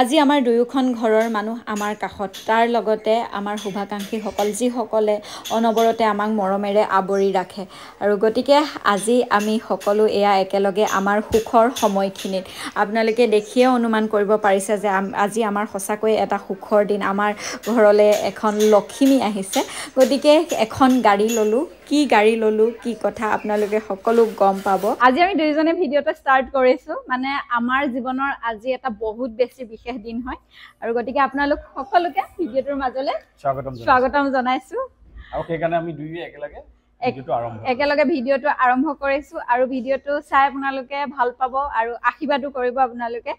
আজি আমাৰ দুয়োখন ঘৰৰ মানুহ আমাৰ কাষত, তাৰ লগতে আমাৰ শুভাকাংক্ষীসকল যিসকলে অনবৰতে আমাক মৰমেৰে আৱৰি ৰাখে। আৰু গতিকে আজি আমি সকলো এয়া একেলগে আমাৰ সুখৰ সময়খিনিত আপোনালোকে দেখিয়ে অনুমান কৰিব পাৰিছে যে আজি আমাৰ সঁচাকৈ এটা সুখৰ দিন। আমাৰ ঘৰলৈ এখন লখিমী আহিছে, গতিকে এখন গাড়ী ল'লোঁ। কি গাড়ী ল'লোঁ, কি কথা আপোনালোকে সকলো গম পাব। আজি আমি দুইজনে ভিডিঅ'টো ষ্টাৰ্ট কৰিছোঁ, মানে আমাৰ জীৱনৰ আজি এটা বহুত বেছি বিশেষ দিন হয়। আৰু গতিকে আপোনালোক সকলোকে ভিডিঅ'টোৰ মাজলৈ স্বাগতম জনাইছোঁ। আৰু সেইকাৰণে আমি দুয়োৱে একেলগে ভিডিঅ'টো আৰম্ভ কৰিছোঁ আৰু ভিডিঅ'টো চাই আপোনালোকে ভাল পাব আৰু আশীৰ্বাদো কৰিব আপোনালোকে।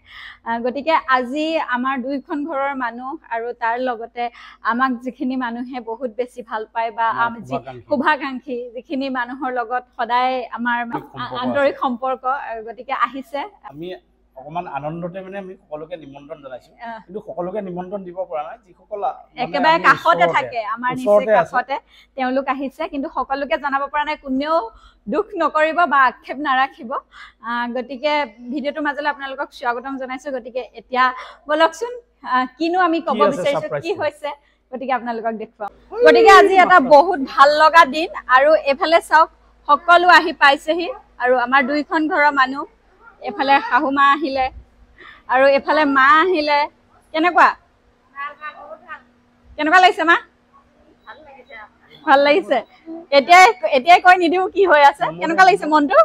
গতিকে আজি আমাৰ দুইখন ঘৰৰ মানুহ আৰু তাৰ লগতে আমাক যিখিনি মানুহে বহুত বেছি ভাল পায় বা শুভাকাংক্ষী যিখিনি মানুহৰ লগত সদায় আমাৰ আন্তৰিক সম্পৰ্ক, গতিকে আহিছে। আমি অকমান আনন্দতে মানে আমি সকলোকে নিমন্ত্ৰণ জনাইছো, কিন্তু সকলোকে নিমন্ত্ৰণ দিব পৰা নাই। যিসকল একেবাৰে কাষতে থাকে, আমাৰ নিচেই কাষতে তেওঁলোক আহিছে, কিন্তু সকলোকে জনাব পৰা নাই। কোনেও দুখ নকৰিব বা আক্ষেপ নাৰাখিব। গতিকে ভিডিঅ'টোৰ মাজলৈ আপোনালোকক স্বাগতম জনাইছো। গতিকে এতিয়া বলকচোন কিনো আমি ক'ব বিচাৰিছো, কি হৈছে, গতিকে আপোনালোকক দেখুৱাম। গতিকে আজি এটা বহুত ভাল লগা দিন আৰু এফালে চাওক সকলো আহি পাইছেহি আৰু আমাৰ দুইখন ঘৰৰ মানুহ। এফালে শাহু মা আহিলে আৰু এফালে মা আহিলে। কেনেকুৱা কেনেকুৱা লাগিছে মা? ভাল লাগিছে। এতিয়াই কৈ নিদিও কি হৈ আছে। কেনেকুৱা লাগিছে মনটো?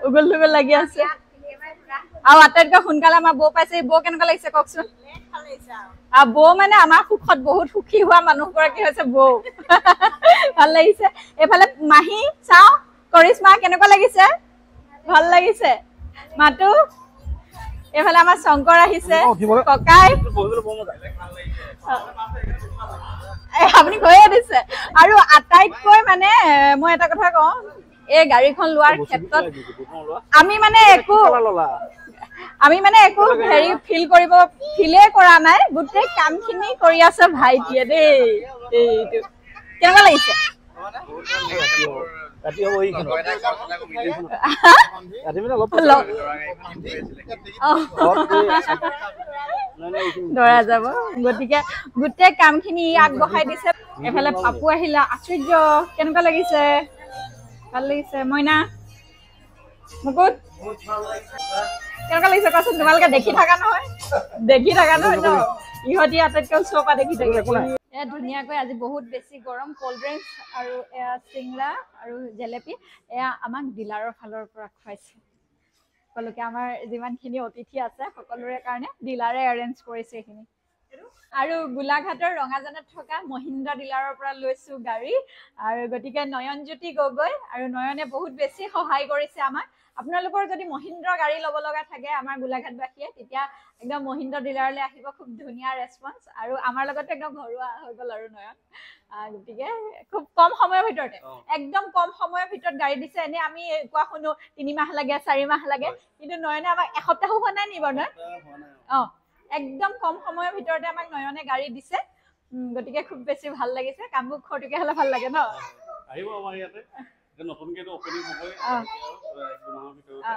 উগুল থুগুল লাগি আছে। আৰু আটাইতকৈ সোনকালে আমাৰ বৌ পাইছে। বৌ কেনেকুৱা লাগিছে কওকচোন? আৰু বৌ মানে আমাৰ সুখত বহুত সুখী হোৱা মানুহগৰাকী হৈছে বৌ। ভাল লাগিছে। এইফালে মাহী চাওঁ, কৰিশ্মা কেনেকুৱা লাগিছে? ভাল লাগিছে মাতো। এইফালে আমাৰ শংকৰ আহিছে, ককাই আপুনি কৈয়ে দিছে। আৰু আটাইতকৈ মানে মই এটা কথা কওঁ, এই গাড়ীখন লোৱাৰ ক্ষেত্ৰত আমি মানে একো হেৰি ফিলে কৰা নাই। গোটেই কামখিনি কৰি আছে ভাইটিয়ে দেই। এইটো কেনেকুৱা লাগিছে? দৰা যাব, গতিকে গোটেই কামখিনি আগবঢ়াই দিছে। এফালে পাপু আহিলে। আশ্চৰ্য, কেনেকুৱা লাগিছে? ভাল লাগিছে। মইনা মুকুট কেনেকুৱা লাগিছে কোৱাচোন? তোমালোকে দেখি থাকা নহয় ন? ইহঁতি আটাইতকৈ ওচৰৰ পৰা দেখি থাকে। এয়া ধুনীয়াকৈ আজি বহুত বেছি গৰম। কল্ড ড্ৰিংকছ আৰু এয়া চিংৰা আৰু জেলেপি এয়া আমাক ডিলাৰৰ ফালৰ পৰা খুৱাইছে। সকলোকে আমাৰ যিমানখিনি অতিথি আছে সকলোৰে কাৰণে ডিলাৰে এৰেঞ্জ কৰিছে এইখিনি। আৰু গোলাঘাটৰ ৰঙাজানত থকা মহিন্দ্ৰা ডিলাৰৰ পৰা লৈছো গাড়ী। আৰু গতিকে নয়নজ্যোতি গগৈ আৰু নয়নে বহুত বেছি সহায় কৰিছে আমাক। আপোনালোকৰ যদি মহিন্দ্ৰা গাড়ী ল'ব লগা থাকে আমাৰ গোলাঘাটবাসীয়ে, তেতিয়া একদম মহিন্দ্ৰা ডিলাৰলৈ আহিব। খুব ধুনীয়া ৰেছপন্স আৰু আমাৰ লগতে একদম ঘৰুৱা হৈ গ'ল আৰু নয়ন। গতিকে খুব কম সময়ৰ ভিতৰতে, একদম কম সময়ৰ ভিতৰত গাড়ী দিছে। এনে আমি কোৱা শুনো 3 মাহ লাগে, 4 মাহ লাগে, কিন্তু নয়নে আমাক এসপ্তাহো হোৱা নাই নিব নয়? একদম কম সময়ৰ ভিতৰতে আমাক নয়নে গাড়ী দিছে। গতিকে খুব বেছি ভাল লাগিছে। কামবোৰ খৰতকীয়া হ'লে ভাল লাগে ন? আহিব আমাৰ ইয়াতে, নতুনকে অপেনিং হ'বই একমাহৰ ভিতৰতে।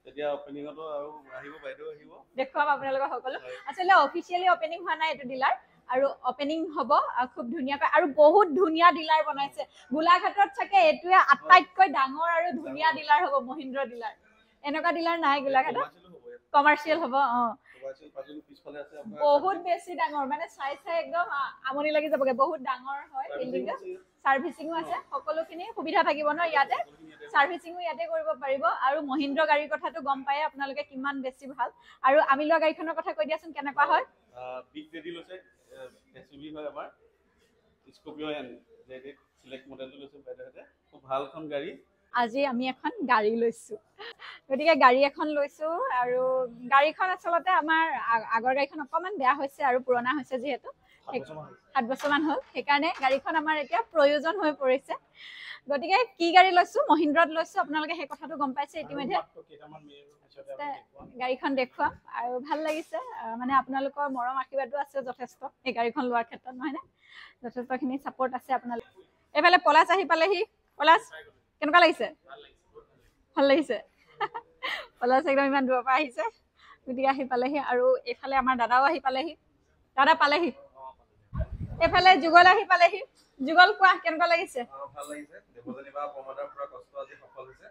তেতিয়া অপেনিঙতো আৰু আহিব, বাইদেউ আহিব, দেখুৱাম আপোনালোকক সকলো। আচলতে অফিচিয়েলি অপেনিং হোৱা নাই এইটো ডিলাৰ, আৰু অপেনিং হ'ব খুব ধুনীয়াকৈ। আৰু বহুত ধুনীয়া ডিলাৰ বনাইছে গোলাঘাটত। চাগে এইটোৱে আটাইতকৈ ডাঙৰ আৰু ধুনীয়া ডিলাৰ হ'ব, মহিন্দ্ৰা ডিলাৰ। এনেকুৱা ডিলাৰ নাই গোলাঘাটত। কমাৰ্চিয়েল হ'ব। বহুত বেছি ডাঙৰ, মানে চাই একদম আমনি লাগি যাবগে। বহুত ডাঙৰ হয় বিল্ডিংটো। চাৰ্ভিচিঙো আছে, সকলোখিনি সুবিধা থাকিব ন ইয়াতে। চাৰ্ভিচিঙো ইয়াতে কৰিব পাৰিব। আৰু মহিন্দ্ৰা গাড়ীৰ কথাটো গম পায়ে আপোনালোকে কিমান বেছি ভাল। আৰু আমি লোৱা গাড়ীখনৰ কথা কৈ দিয়াচোন, কেনেকুৱা হয়? বিগ ডেডি লৈছে, এছইভি হয় আমাৰ স্কৰপিঅ এন জেড সিলেক্ট মডেলটো লৈছে বাইদেউহঁতে। খুব ভালখন গাড়ী। আজি আমি এখন গাড়ী লৈছো, গতিকে গাড়ী এখন লৈছো। আৰু গাড়ীখন আচলতে আমাৰ আগৰ গাড়ীখন অকণমান বেয়া হৈছে আৰু পুৰণা হৈছে, যিহেতু 7 বছৰমান হ'ল। সেইকাৰণে গাড়ীখন আমাৰ এতিয়া প্ৰয়োজন হৈ পৰিছে। গতিকে কি গাড়ী লৈছো? মহিন্দ্ৰাত লৈছো। আপোনালোকে সেই কথাটো গম পাইছে ইতিমধ্যে। গাড়ীখন দেখুৱাম আৰু ভাল লাগিছে। মানে আপোনালোকৰ মৰম আশীৰ্বাদো আছে যথেষ্ট এই গাড়ীখন লোৱাৰ ক্ষেত্ৰত, নহয়নে? যথেষ্টখিনি ছাপোৰ্ট আছে আপোনালোক। এইফালে পলাশ আহি পালেহি। পলাশ কেনেকুৱা লাগিছে? ভাল লাগিছে। পলাশ একদম ইমান দূৰৰ পৰা আহিছে গতিকে আহি পালেহি আৰু এইফালে আমাৰ দাদাও আহি পালেহি দাদা পালেহি এইফালে যুগল আহি পালেহি যুগল কোৱা কেনেকুৱা লাগিছে ভাল লাগিছে দেৱজনী বা প্ৰমোদৰ পুৰা কষ্ট আজি সফল হৈছে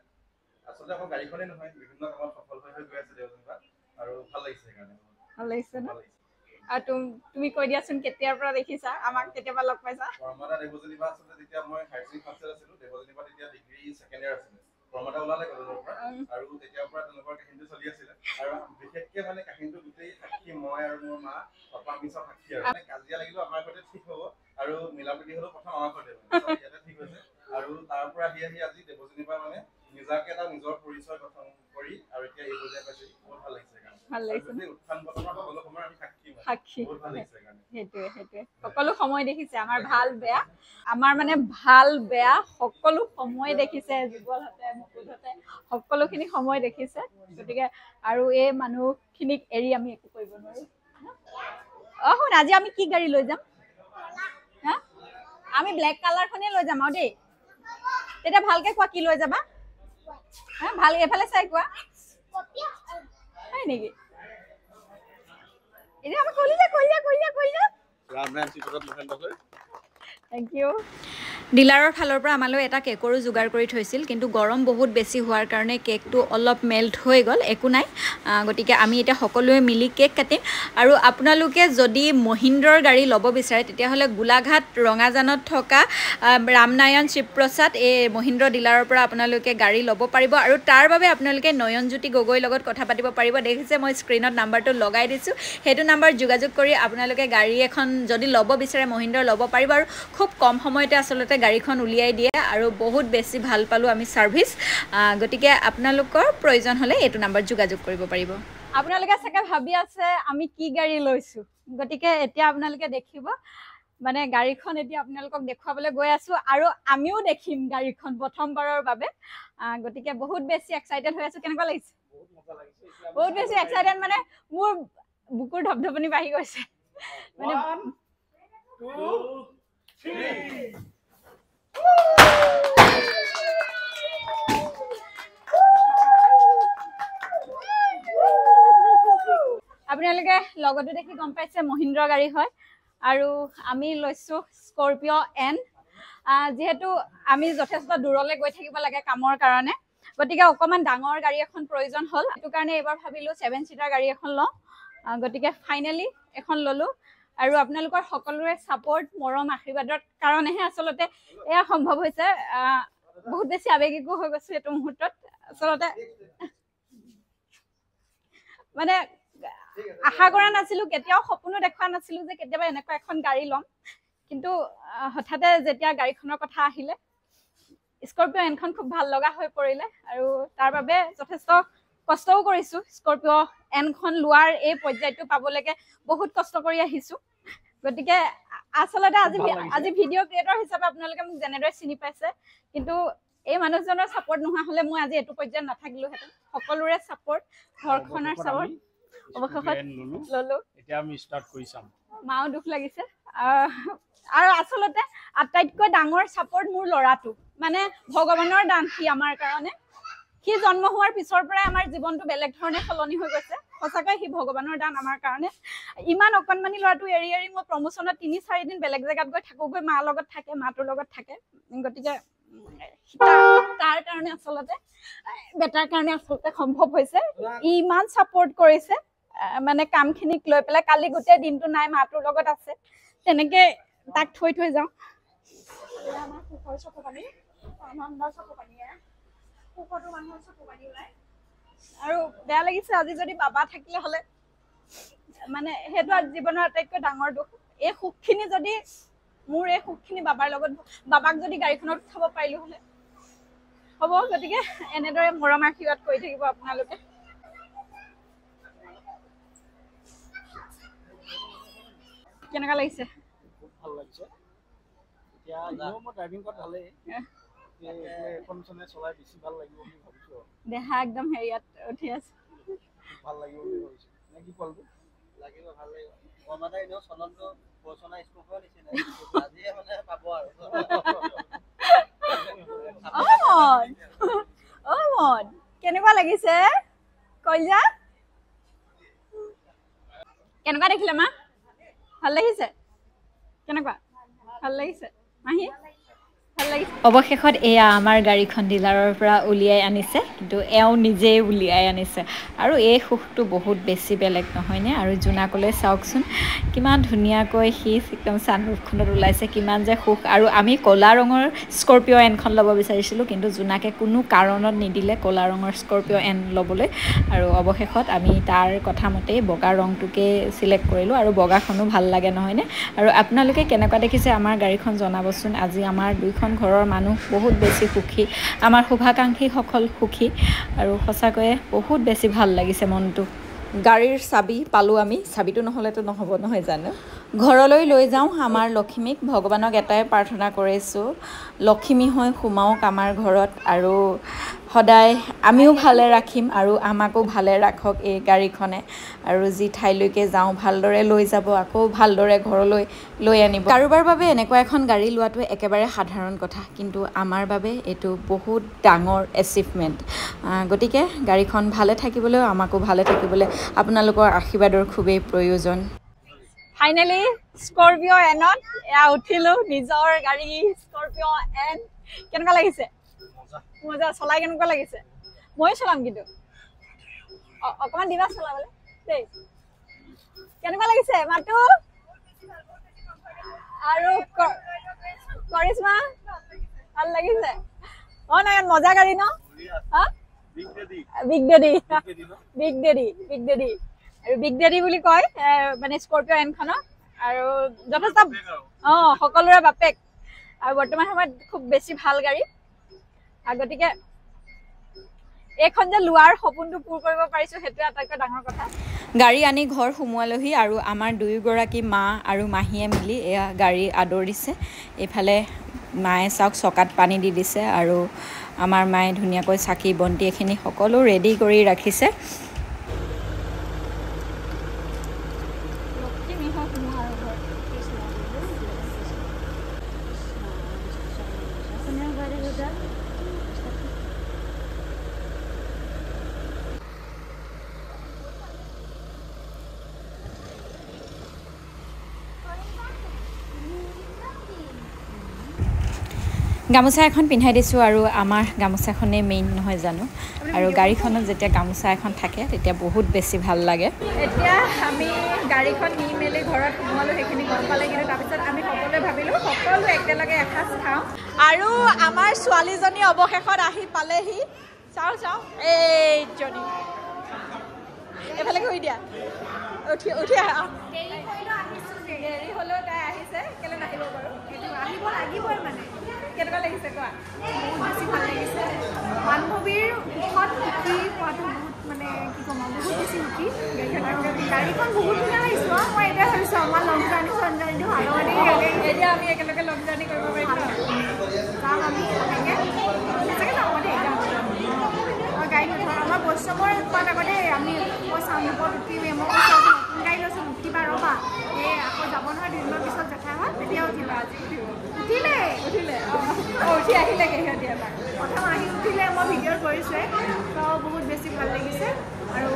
আচলতে আকৌ গাড়ীখনে নহয় বিভিন্ন কামত সফল হৈ গৈ আছে দেৱজনী বা আৰু ভাল লাগিছে সেইকাৰণে ভাল লাগিছে ন আৰু তুমি কৈ দিয়াচোন কেতিয়াৰ পৰা দেখিছা আমাক কেতিয়াবা লগ পাইছা প্ৰমোদা দেৱজনী বা আচলতে যেতিয়া মই হায়াৰ ছেকেণ্ডাৰী ফাৰ্ষ্ট ইয়াৰ আছিলো দেৱজনী বা তেতিয়া ডিগ্ৰী ছেকেণ্ড ইয়াৰ আছিলে প্ৰমোদা ওলালে কলেজৰ পৰা আৰু তেতিয়াৰ পৰা তেওঁলোকৰ কাহিনীটো চলি আছিলে আৰু বিশেষকে মানে কাহিনীটো গোটেই সাক্ষী মই আৰু মোৰ মা পাপা আমি চব সাক্ষী আৰু মানে কাজিয়া লাগিলেও আমাৰ ঘৰতে ঠিক হ'ব আৰু মিলাপ্ৰীতি হ'লেও প্ৰথম আমাৰ ঘৰতে ইয়াতে ঠিক হৈছে আৰু তাৰ পৰা আহি আজি দেৱজনী বা মানে নিজাকে এটা নিজৰ পৰিচয় গঠন কৰি আৰু এতিয়া এই পৰ্যায়ত পাইছে বহুত ভাল লাগিছে ভাল লাগিছে উত্থান পতনৰ সকলো সময় আমি সাক্ষী বহুত ভাল লাগিছে সেইটোৱে সকলো সময় দেখিছে আমাৰ ভাল বেয়া আমাৰ মানে ভাল বেয়া সকলো সময় দেখিছে যুগলহঁতে মুকুটহঁতে সকলোখিনি সময় দেখিছে গতিকে আৰু এই মানুহখিনিক এৰি আমি একো কৰিব নোৱাৰো শুন আজি আমি কি গাড়ী লৈ যাম হা আমি ব্লেক কালাৰখনে লৈ যাম আৰু দেই তেতিয়া ভালকে কোৱা কি লৈ যাবা হা ভাল এফালে চাই কোৱা হয় নেকি এতিয়া আমি কলিয়া ৰাম ৰাম চিত্ৰত মহেন্দ্ৰ হয় থ্যাংক ইউ ডিলাৰৰ ফালৰ পৰা আমালৈ এটা কেকৰো যোগাৰ কৰি থৈছিল কিন্তু গৰম বহুত বেছি হোৱাৰ কাৰণে কেকটো অলপ মেল্ট হৈ গ'ল একো নাই গতিকে আমি এতিয়া সকলোৱে মিলি কেক কাটিম আৰু আপোনালোকে যদি মহিন্দ্ৰৰ গাড়ী ল'ব বিচাৰে তেতিয়াহ'লে গোলাঘাট ৰঙাজানত থকা ৰামনায়ন শিৱপ্ৰসাদ এই মহিন্দ্ৰ ডিলাৰৰ পৰা আপোনালোকে গাড়ী ল'ব পাৰিব আৰু তাৰ বাবে আপোনালোকে নয়নজ্যোতি গগৈৰ লগত কথা পাতিব পাৰিব দেখিছে মই স্ক্ৰীনত নাম্বাৰটো লগাই দিছোঁ সেইটো নাম্বাৰ যোগাযোগ কৰি আপোনালোকে গাড়ী এখন যদি ল'ব বিচাৰে মহিন্দ্ৰৰ ল'ব পাৰিব আৰু খুব কম সময়তে আচলতে গাড়ীখন উলিয়াই দিয়ে আৰু বহুত বেছি ভাল পালোঁ আমি সাৰ্ভিস গতিকে আপোনালোকৰ প্ৰয়োজন হ'লে এইটো নাম্বাৰ যোগাযোগ কৰিব পাৰিব আপোনালোকে চাগে ভাবি আছে আমি কি গাড়ী লৈছো গতিকে এতিয়া আপোনালোকে দেখিব মানে গাড়ীখন এতিয়া আপোনালোকক দেখুৱাবলৈ গৈ আছো আৰু আমিও দেখিম গাড়ীখন প্ৰথমবাৰৰ বাবে গতিকে বহুত বেছি এক্সাইটেড হৈ আছো কেনেকুৱা লাগিছে বহুত বেছি এক্সাইটেড মানে মোৰ বুকুৰ ধপধপনি বাঢ়ি গৈছে মানে 1 2 3 আপোনালোকে লগতে দেখি গম পাইছে মহিন্দ্ৰ গাড়ী হয় আৰু আমি লৈছো স্কৰপিঅ এন যেহেতু আমি যথেষ্ট দূৰলৈ গৈ থাকিব লাগে কামৰ কাৰণে গতিকে অকমান ডাঙৰ গাড়ী এখন প্ৰয়োজন হ'ল এটো কাৰণে এবাৰ ভাবিলো 7 সিটাৰ গাড়ী এখন লওঁ গতিকে ফাইনালি এখন ললো আৰু আপোনালোকৰ সকলোৰে সাপোৰ্ট মৰম আশীৰ্বাদৰ কাৰণেহে আচলতে এয়া সম্ভৱ হৈছে বহুত বেছি আবেগিক হৈ গৈছে এটো মুহূৰ্তত আচলতে মানে আশা কৰা নাছিলো কেতিয়াও সপোনো দেখা নাছিলো যে কেতিয়াবা এনেকুৱা এখন গাড়ী লম কিন্তু হঠাতে যেতিয়া গাড়ীখনৰ কথা আহিলে স্কৰপিঅ এনখন খুব ভাল লগা হৈ পৰিলে আৰু তাৰ বাবে যথেষ্ট কষ্টও কৰিছো স্কৰপিঅ এনখন লোৱাৰ এই পৰ্যায়টো পাবলৈকে বহুত কষ্ট কৰি আহিছো গতিকে আচলতে আজি ভিডিঅ ক্ৰিয়েটৰ হিচাপে আপোনালোকে মোক যেনেদৰে চিনি পাইছে কিন্তু এই মানুহজনৰ সাপোৰ্ট নোহোৱা হলে মই আজি এটো পৰ্যায়ত নাথাকিলো হেতেন সকলোৰে সাপোৰ্ট ঘৰখনৰ সাপোৰ্ট অৱশেষত ললো এতিয়া আমি ষ্টাৰ্ট কৰি চাম মাও দুখ লাগিছে আৰু আচলতে আটাইতকৈ ডাঙৰ সাপোৰ্ট মোৰ লৰাটো মানে ভগৱানৰ দান সি আমাৰ কাৰণে সি জন্ম হোৱাৰ পিছৰ পৰা আমাৰ জীৱনটো বেলেগ ধৰণে সলনি হৈ গৈছে সঁচাকৈ সি ভগৱানৰ দান আমাৰ কাৰণে ইমান অকণমানি লৰাটো এৰি এৰি মই প্ৰমোচনত 3-4 দিন বেলেগ জেগাত গৈ থাকোগৈ মাৰ লগত থাকে মাটোৰ লগত থাকে গতিকে তাৰ কাৰণে আচলতে বেটাৰ কাৰণে আচলতে সম্ভৱ হৈছে ইমান সাপোৰ্ট কৰিছে মানে কামখিনিক লৈ পেলাই কালি গোটেই দিনটো নাই মাটোৰ লগত আছে তেনেকে তাক থৈ যাওঁ আমাৰ সুখৰ চকুপানী আনন্দৰ চকুপানী সুখটো মানুহৰ চকুপানী ওলাই আৰু বেয়া লাগিছে আজি যদি বাবা থাকিলে হলে মানে সেইটো জীৱনৰ আটাইতকৈ ডাঙৰ দুখ এই সুখখিনি যদি মোৰ এই সুখখিনি বাবাৰ লগত বাবাক যদি গাড়ীখনত উঠাব পাৰিলো হলে হ'ব গতিকে এনেদৰে মৰম আশীৰ্বাদ কৰি থাকিব আপোনালোকে কেনেকুৱা লাগিছে খুব ভাল লাগিছে এতিয়া মই ড্ৰাইভিং কৰা ভালেই এখন চনে চলাই বেছি ভাল লাগিব বুলি ভাবিছো দেহা একদম হেৰিয়াত উঠি আছে ভাল লাগিব বুলি ভাবিছো নে কি কলটো লাগিব ভাল লাগিব মমাতা এনেও চলনটো পছনা স্কোপৰ নিচিনা আজিয়ে মানে পাব আৰু কেনেকুৱা লাগিছে কইজা কেনেকুৱা দেখিলে মা ভাল লাগিছে কেনেকুৱা ভাল লাগিছে মাহি ভাল লাগিছে অৱশেষত এয়া আমাৰ গাড়ীখন ডিলাৰৰ পৰা উলিয়াই আনিছে কিন্তু এওঁ নিজেই উলিয়াই আনিছে আৰু এই সুখটো বহুত বেছি বেলেগ নহয়নে আৰু জোনাকলৈ চাওকচোন কিমান ধুনীয়াকৈ সি একদম ছানৰুফখনত ওলাইছে কিমান যে সুখ আৰু আমি ক'লা ৰঙৰ স্কৰপিঅ' এনখন ল'ব বিচাৰিছিলোঁ কিন্তু জোনাকে কোনো কাৰণত নিদিলে ক'লা ৰঙৰ স্কৰপিঅ' এন ল'বলৈ আৰু অৱশেষত আমি তাৰ কথা মতেই বগা ৰংটোকে চিলেক্ট কৰিলোঁ আৰু বগাখনো ভাল লাগে নহয়নে আৰু আপোনালোকে কেনেকুৱা দেখিছে আমাৰ গাড়ীখন জনাবচোন আজি আমাৰ দুইখন ঘৰৰ মানুহ বহুত বেছি সুখী আমাৰ শুভাকাংক্ষীসকল সুখী আৰু সঁচাকৈয়ে বহুত বেছি ভাল লাগিছে মনটো গাড়ীৰ চাবি পালোঁ আমি চাবিটো নহ'লেতো নহ'ব নহয় জানো ঘৰলৈ লৈ যাওঁ আমাৰ লক্ষ্মীক ভগৱানক এটাই প্ৰাৰ্থনা কৰিছোঁ লক্ষ্মী হৈ সোমাওক আমাৰ ঘৰত আৰু সদায় আমিও ভালে ৰাখিম আৰু আমাকো ভালে ৰাখক এই গাড়ীখনে আৰু যি ঠাইলৈকে যাওঁ ভালদৰে লৈ যাব আকৌ ভালদৰে ঘৰলৈ লৈ আনিব কাৰোবাৰ বাবে এনেকুৱা এখন গাড়ী লোৱাটো একেবাৰে সাধাৰণ কথা কিন্তু আমাৰ বাবে এইটো বহুত ডাঙৰ এচিভমেণ্ট গতিকে গাড়ীখন ভালে থাকিবলৈও আমাকো ভালে থাকিবলৈ আপোনালোকৰ আশীৰ্বাদৰ খুবেই প্ৰয়োজন ফাইনেলি স্কৰপিঅ' এনত এয়া উঠিলো নিজৰ গাড়ী স্কৰপিঅ' এন কেনেকুৱা লাগিছে মজা চলাই কেনেকুৱা লাগিছে ময়ো চলাম কিন্তু অকণমান দিবা চলাবলৈ দেই কেনেকুৱা লাগিছে মাতো আৰু কৰিশ্মা ভাল লাগিছে নাই মজা গাড়ী ন বিগ ডেডি আৰু বিগ ডেডি বুলি কয় মানে স্কৰপিঅ' এনখনক আৰু যথেষ্ট সকলোৰে বাপেক আৰু বৰ্তমান সময়ত খুব বেছি ভাল গাড়ী গতিকে এইখন যে লোৱাৰ সপোনটো পূৰ কৰিব পাৰিছোঁ সেইটোৱে আটাইতকৈ ডাঙৰ কথা গাড়ী আনি ঘৰ সোমোৱালোহি আৰু আমাৰ দুয়োগৰাকী মা আৰু মাহীয়ে মিলি এয়া গাড়ী আদৰিছে এইফালে মায়ে চাওক চকাত পানী দি দিছে আৰু আমাৰ মায়ে ধুনীয়াকৈ চাকি বন্তি এইখিনি সকলো ৰেডি কৰি ৰাখিছে গামোচা এখন পিন্ধাই দিছোঁ আৰু আমাৰ গামোচাখনেই মেইন নহয় জানো আৰু গাড়ীখনত যেতিয়া গামোচা এখন থাকে তেতিয়া বহুত বেছি ভাল লাগে এতিয়া আমি গাড়ীখন নি মেলি ঘৰত সোমোৱালোঁ সেইখিনি গম পালে কিন্তু তাৰপিছত আমি সকলোৱে ভাবিলোঁ সকলো একেলগে এসাঁজ খাওঁ আৰু আমাৰ ছোৱালীজনী অৱশেষত আহি পালেহি চাওঁ এইজনী এইফালে গৈ দিয়া উঠি আহা দেৰি হ'লেও তাই আহিছে কেলৈ নাহিব বাৰু আহিব লাগিবই মানে কেনেকুৱা লাগিছে কোৱা বহুত বেছি ভাল লাগিছে বান্ধৱীৰ সুখত সুখী পোৱাটো বহুত মানে কি ক'ম বহুত বেছি সুখী গাড়ীখন বহুত ধুনীয়া আহিছোঁ মই এতিয়া ভাবিছোঁ আমাৰ লং জাৰ্ণি চঞ্জাৰ্ণিটো ভাল হ'ব এতিয়া আমি একেলগে লং জাৰ্ণি কৰিব পাৰিম যাম আমি সঁচাকৈ যাম দেই গাড়ী নথওঁ আমাৰ বৈষ্ণৱৰ উৎপাত আগতে আমি মই চাউণ্ডত উঠিম মই নতুন গাড়ী লৈছোঁ উঠিবা ৰ'বা এই আকৌ যাব নহয় দুদিনৰ পিছত জেঠাইহঁত তেতিয়া উঠিবা আজি উঠিলে উঠি আহিলেগৈ সিহঁতি এবাৰ প্ৰথম আহি উঠিলে মই ভিডিঅ' কৰিছোঁৱে তো বহুত বেছি ভাল লাগিছে আৰু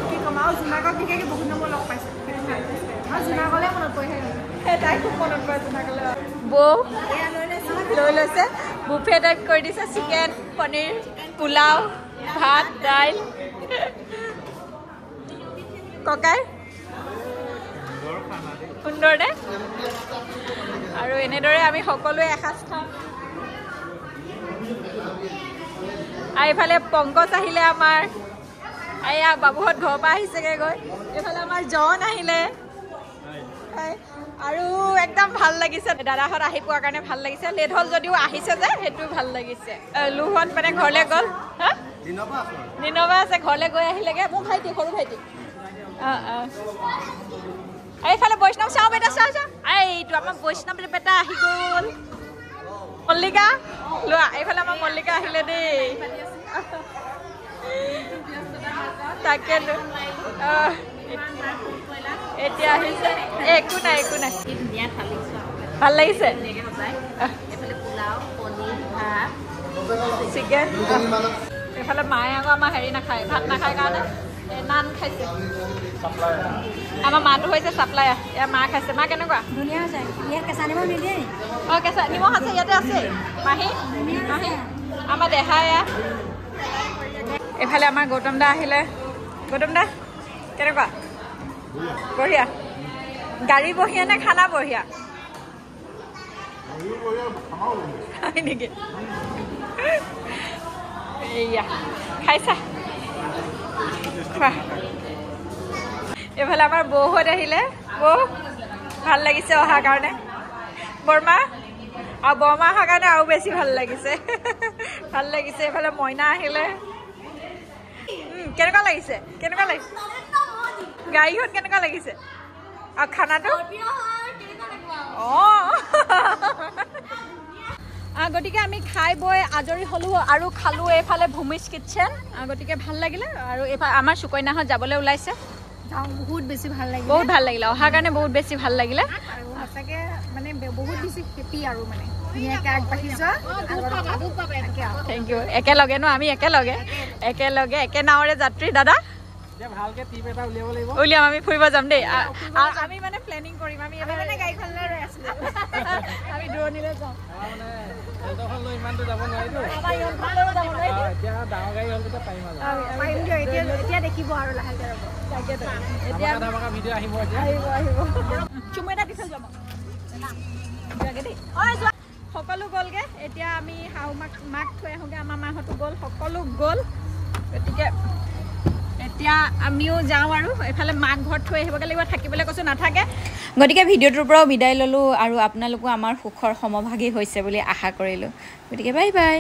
কি ক'ম আৰু জোনাকক বিশেষকৈ বহুত নম্বৰ লগ পাইছোঁ সেইটো ভাল লাগিছে আৰু জোনাকলৈ মনত পৰিহে তাই খুব মনত পৰে জোনাকলৈ বৌ লৈ লৈছে বুফে টাইপ কৰি দিছে চিকেন পনীৰ পোলাও ভাত দাইল ককাই সুন্দৰ নে আৰু এনেদৰে আমি সকলোৱে এসাঁজ খাওঁ আৰু এইফালে পংকজ আহিলে আমাৰ এয়া বাবুহঁত ঘৰৰ পৰা আহিছেগৈ গৈ এইফালে আমাৰ জন আহিলে আৰু একদম ভাল লাগিছে দাদাহঁত আহি পোৱাৰ কাৰণে ভাল লাগিছে লেট হ'ল যদিও আহিছে যে সেইটো ভাল লাগিছে লুহঁত মানে ঘৰলৈ গ'ল নিনবা আছে ঘৰলৈ গৈ আহিলেগৈ মোৰ ভাইটি সৰু ভাইটি এইফালে বৈষ্ণৱ চাওঁ বেটা চাওঁ এইটো আমাৰ বৈষ্ণৱ বেটা আহি গ'ল মল্লিকা লোৱা এইফালে আমাৰ মল্লিকা আহিলে দেই তাকেতো এতিয়া আহিছে একো নাই ভাল লাগিছে চিকেন এইফালে মায়ে আকৌ আমাৰ হেৰি নাখায় ভাত নাখায় কাৰণে নান খাইছে আমাৰ মাটো হৈছে চাপ্লায়াৰ এয়া মা খাইছে মা কেনেকুৱা ধুনীয়া হৈছে ইয়াত কেঁচা নিমখ নিদিয়ে নি অঁ কেঁচা নিমখ আছে ইয়াতে আছে মাহী মাহী আমাৰ দেহা এয়া এইফালে আমাৰ গৌতম দা আহিলে গৌতম দা কেনেকুৱা বঢ়িয়া গাড়ী বঢ়িয়া নে খানা বঢ়িয়া হয় নেকি এইয়া খাইছা খোৱা এইফালে আমাৰ বৌহঁত আহিলে বৌ ভাল লাগিছে অহাৰ কাৰণে বৰমা আৰু বৰমা অহাৰ কাৰণে আৰু বেছি ভাল লাগিছে ভাল লাগিছে এইফালে মইনা আহিলে কেনেকুৱা লাগিছে গাড়ীখন কেনেকুৱা লাগিছে আৰু খানাটো গতিকে আমি খাই বৈ আজৰি হ'লোঁ আৰু খালোঁ এইফালে ভূমিজ কিটচেন গতিকে ভাল লাগিলে আৰু এইফালে আমাৰ সুকন্যাহঁত যাবলৈ ওলাইছে বহুত বেছি ভাল লাগিলে বহুত ভাল লাগিলে অহাৰ কাৰণে বহুত বেছি ভাল লাগিলে আৰু সঁচাকৈ মানে বহুত বেছি হেপী আৰু মানে ধুনীয়াকৈ আগবাঢ়ি যোৱা থেংক ইউ একেলগে ন আমি একেলগে একে নাৱৰে যাত্ৰী দাদা ভালকে টিপ এটা উলিয়াব লাগিব উলিয়াম আমি ফুৰিব যাম দেই আমি মানে প্লেনিং কৰিম আমি মানে গাড়ীখনলৈ ৰৈ আছিলোঁ আমি দূৰণিলৈ যাম মানে এলট'খন লৈ ইমানটো যাব নোৱাৰিতো আমাৰ ইহঁতলৈও যাব নোৱাৰিম এতিয়া ডাঙৰ গাড়ী হ'ল তেতিয়া পাৰিম আৰু পাৰিম দিয়ক এতিয়া দেখিব আৰু লাহেকৈ ৰ'ব তাকেতো এতিয়া আমাক ভিডিঅ' আহিব এতিয়া আহিব চুমু এটা দি থৈ যাম দেই সকলো গ'লগৈ এতিয়া আমি শাহু মাক থৈ আহোঁগৈ আমাৰ মাহঁতো গ'ল সকলো গ'ল গতিকে এতিয়া আমিও যাওঁ আৰু এইফালে মাক ঘৰত থৈ আহিবগৈ লাগিব থাকিবলৈ কৈছোঁ নাথাকে গতিকে ভিডিঅ'টোৰ পৰাও বিদায় ল'লোঁ আৰু আপোনালোকো আমাৰ সুখৰ সমভাগী হৈছে বুলি আশা কৰিলোঁ গতিকে বাই বাই